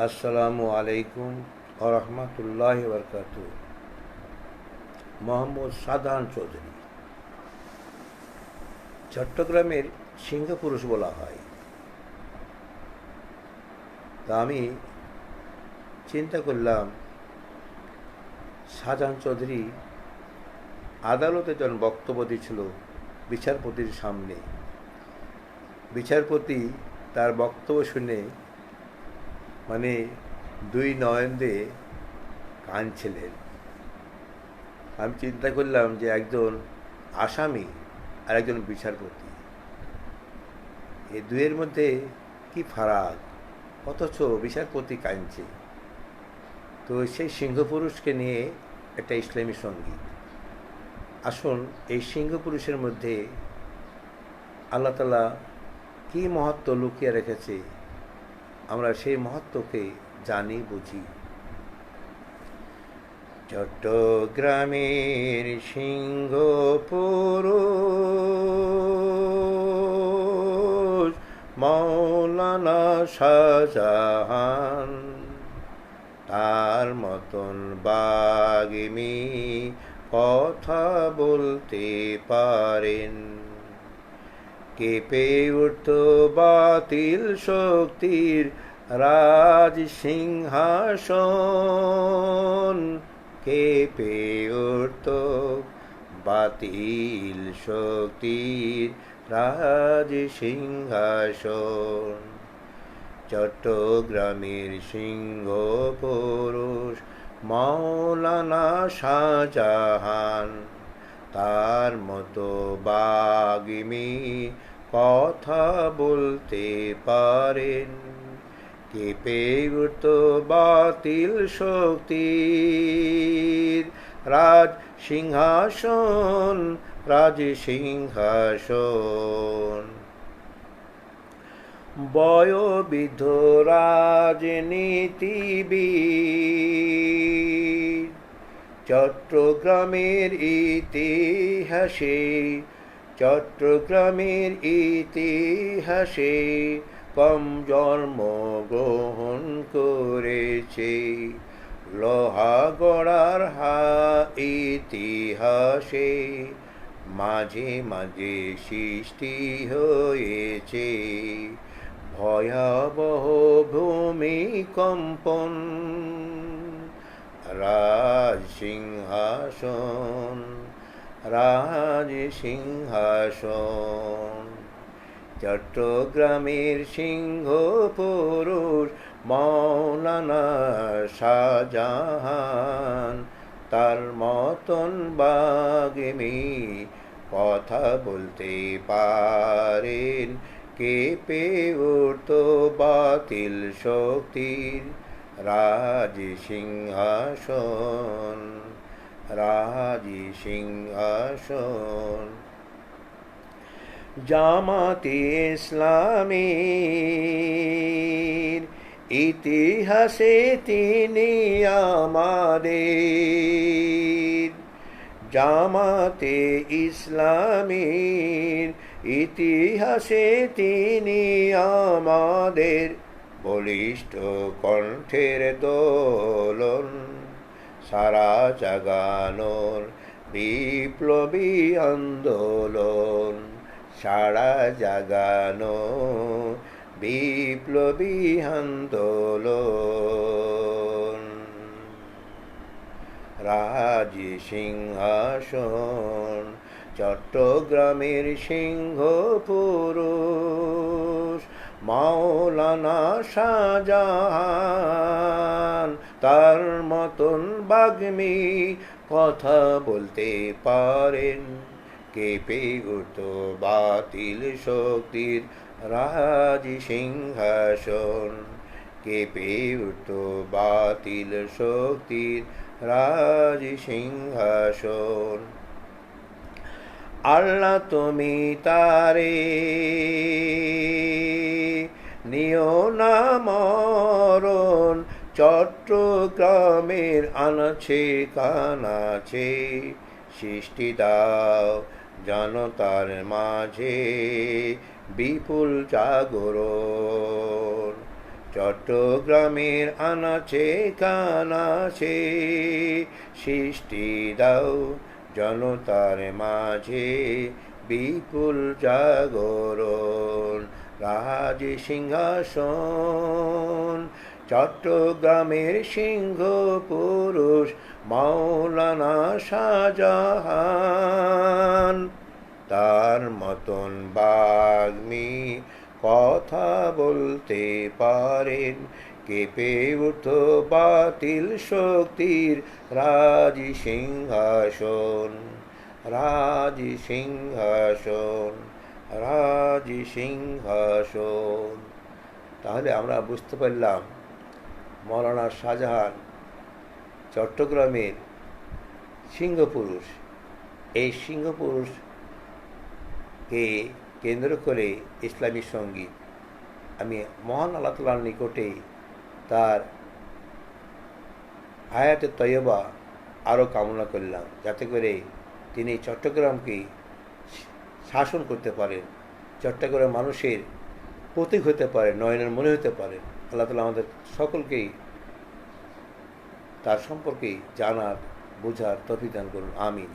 আসসালামু আলাইকুম ওরহমতুল্লাহি বরকাতু। মোহাম্মদ সাধারণ চৌধুরী। চট্টগ্রামের সিংহপুরুষ বলা হয়। তা আমি চিন্তা করলাম, শাহজাহান চৌধুরী আদালতে যখন বক্তব্য দিয়েছিল বিচারপতির সামনে, বিচারপতি তার বক্তব্য শুনে মানে দুই নয়ন দিয়ে কাঁদছিলেন। আমি চিন্তা করলাম যে একজন আসামি আর একজন বিচারপতি, এই দুয়ের মধ্যে কি ফারাক, অথচ বিচারপতি কাঁদছে। তো সেই সিংহপুরুষকে নিয়ে একটা ইসলামী সঙ্গীত। আসুন এই সিংহপুরুষের মধ্যে আল্লাহ তাআলা কী মহত্ব লুকিয়ে রেখেছে, আমরা সেই মহত্বকে জানি বুঝি। চট্টগ্রামের সিংহপুরুষ মাওলানা শাহজাহান, তার মতন বাগ্মী কথা বলতে পারেন। কেঁপে উঠত বাতিল শক্তির রাজ সিংহাসন, কেঁপে উঠত বাতিল শক্তির রাজ সিংহাসন। চট্টগ্রামের সিংহপুরুষ মাওলানা শাহজাহান, তার মতো বাগ্মী কথা বলতে পারেন। কেঁপে উঠত বাতিল শক্তির রাজ সিংহাসন, রাজ সিংহাসন। বয়োবৃদ্ধ রাজনীতিবিদ চট্টগ্রামের ইতিহাসে, চট্টগ্রামের ইতিহাসে কম জন্মগ্রহণ করেছে। লোহাগড়ার ইতিহাসে মাঝে মাঝে সৃষ্টি হয়েছে ভয়াবহ ভূমিকম্পন। রাজ সিংহাসন, রাজ সিংহাসন। চট্টগ্রামের সিংহপুরুষ মাওলানা শাহজাহান, তার মতন বাগ্মী কথা বলতে পারেন। কেঁপে উঠত বাতিল শক্তির রাজ সিংহাসন, রাজ সিংহাসন। জামাতে ইসলামীর ইতিহাসে তিনি আমাদের, জামাতে ইসলামীর ইতিহাসে তিনি আমাদের বলিষ্ঠ কণ্ঠের দোলন, সারা জাগানোর বিপ্লবী আন্দোলন, সারা জাগানো বিপ্লবী আন্দোলন। রাজ সিংহাসন, চট্টগ্রামের সিংহপুরুষ মাওলানা শাহজাহান, তার মতন বাগ্মী কথা বলতে পারেন। কেঁপে উঠত বাতিল শক্তির রাজ সিংহাসন, কেঁপে উঠত বাতিল শক্তির রাজ সিংহাসন। আল্লাহ তুমি তারে নিও না মরণ, চট্টগ্রামের আনাছে কানাছে সৃষ্টি দাও জনতার মাঝে বিপুল জাগরণ। চট্টগ্রামের আনাচে কানাচে সৃষ্টি দাও জনতার মাঝে বিপুল জাগরণ। রাজ সিংহাসন চট্টগ্রামের সিংহ পুরুষ মাওলানা শাহজাহান, তার মতন বাগ্মী কথা বলতে পারেন, কেঁপে উঠো বাতিল শক্তির রাজ সিংহাসন, রাজ সিংহাসন, রাজ সিংহাসন। তাহলে আমরা বুঝতে পারলাম মৌলানা শাহজাহান চট্টগ্রামের সিংহপুরুষ। এই সিংহপুরুষকে কেন্দ্র করে ইসলামী সঙ্গীত। আমি মহান আল্লাহ তাআলার নিকটে তার হায়াতে তয়্যবা আরও কামনা করলাম, যাতে করে তিনি চট্টগ্রামকে শাসন করতে পারেন, চট্টগ্রাম মানুষের প্রতীক হতে পারেন, নয়নের মনে হতে পারেন। আল্লাহ তাআলা আমাদের সকলকেই তার সম্পর্কে জানার বোঝার তৌফিক দান করুন। আমিন।